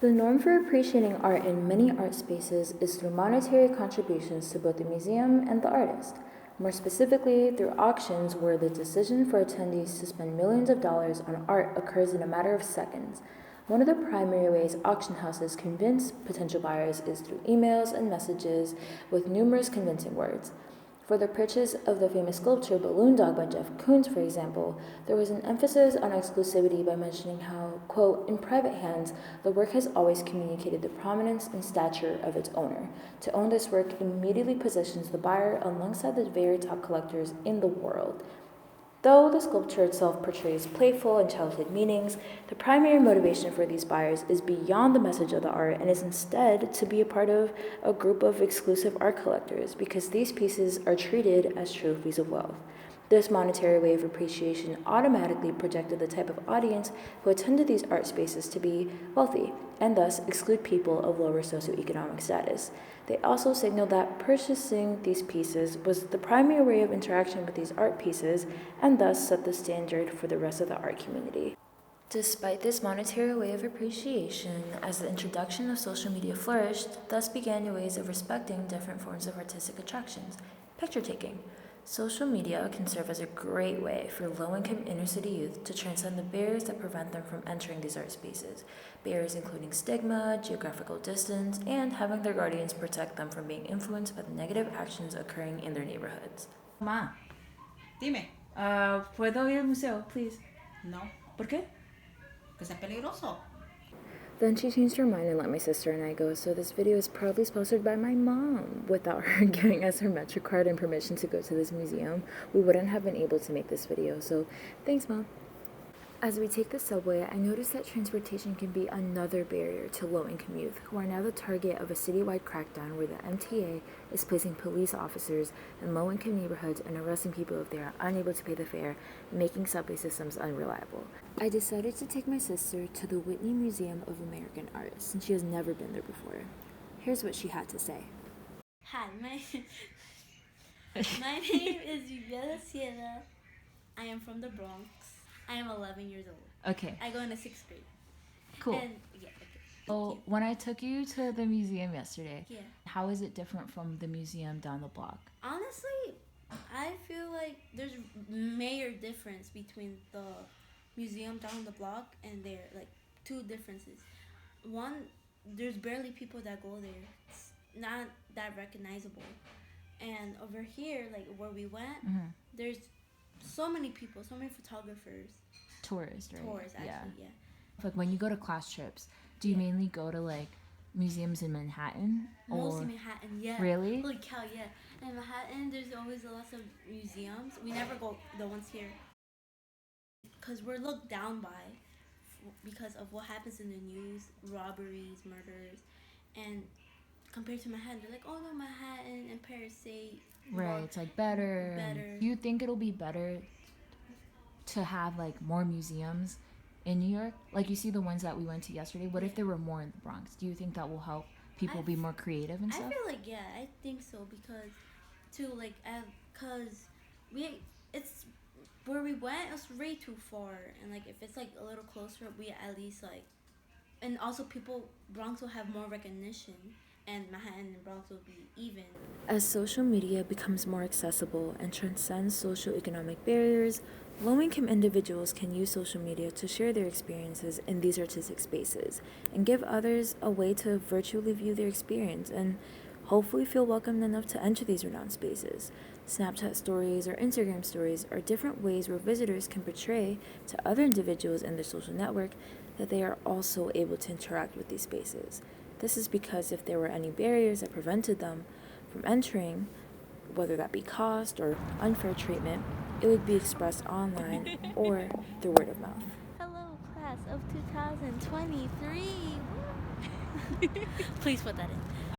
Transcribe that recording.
The norm for appreciating art in many art spaces is through monetary contributions to both the museum and the artist. More specifically, through auctions where the decision for attendees to spend millions of dollars on art occurs in a matter of seconds. One of the primary ways auction houses convince potential buyers is through emails and messages with numerous convincing words. For the purchase of the famous sculpture Balloon Dog by Jeff Koons, for example, there was an emphasis on exclusivity by mentioning how, quote, in private hands, the work has always communicated the prominence and stature of its owner. To own this work immediately positions the buyer alongside the very top collectors in the world. Though the sculpture itself portrays playful and childhood meanings, the primary motivation for these buyers is beyond the message of the art and is instead to be a part of a group of exclusive art collectors because these pieces are treated as trophies of wealth. This monetary way of appreciation automatically projected the type of audience who attended these art spaces to be wealthy, and thus exclude people of lower socioeconomic status. They also signaled that purchasing these pieces was the primary way of interaction with these art pieces, and thus set the standard for the rest of the art community. Despite this monetary way of appreciation, as the introduction of social media flourished, thus began new ways of respecting different forms of artistic attractions. Picture taking. Social media can serve as a great way for low-income inner-city youth to transcend the barriers that prevent them from entering these art spaces. Barriers including stigma, geographical distance, and having their guardians protect them from being influenced by the negative actions occurring in their neighborhoods. Ma, Dime. ¿Puedo ir al museo, please? No, ¿Por qué? que es peligroso. Then she changed her mind and let my sister and I go, so this video is proudly sponsored by my mom. Without her giving us her MetroCard and permission to go to this museum, we wouldn't have been able to make this video, so thanks, Mom. As we take the subway, I notice that transportation can be another barrier to low-income youth, who are now the target of a citywide crackdown where the MTA is placing police officers in low-income neighborhoods and arresting people if they are unable to pay the fare, making subway systems unreliable. I decided to take my sister to the Whitney Museum of American Art, since she has never been there before. Here's what she had to say. Hi, my name is Viviana Sierra. I am from the Bronx. I am 11 years old. Okay, I go in the 6th grade. cool. And yeah, okay. So when I took you to the museum yesterday, Yeah. how is it different from the museum down the block? Honestly, I feel like there's major difference between the museum down the block and there. Like two differences. One, there's barely people that go there. It's not that recognizable. And over here, like where we went, there's so many people, so many photographers, Tourist, right? tours actually, yeah. Like when you go to class trips, do you Yeah. mainly go to like museums in Manhattan? Mostly Manhattan, yeah. Really? Holy cow, yeah. In Manhattan, there's always lots of museums. We never go the ones here because we're looked down by because of what happens in the news, robberies, murders, and compared to Manhattan, they're like, oh no, Manhattan and Paris say Right, it's like better. Better. Do you think it'll be better to have like more museums in New York? Like you see the ones that we went to yesterday. What if Yeah. there were more in the Bronx? Do you think that will help people be more creative and I stuff? feel like yeah, I think so because too like cause it's where we went, it was way too far, and like if it's like a little closer, we at least like, and also people Bronx will have more recognition, and Manhattan and Bronx will be even. As social media becomes more accessible and transcends socioeconomic barriers, low-income individuals can use social media to share their experiences in these artistic spaces and give others a way to virtually view their experience and hopefully feel welcomed enough to enter these renowned spaces. Snapchat stories or Instagram stories are different ways where visitors can portray to other individuals in their social network that they are also able to interact with these spaces. This is because if there were any barriers that prevented them from entering, whether that be cost or unfair treatment, it would be expressed online or through word of mouth. Hello, class of 2023. Please put that in.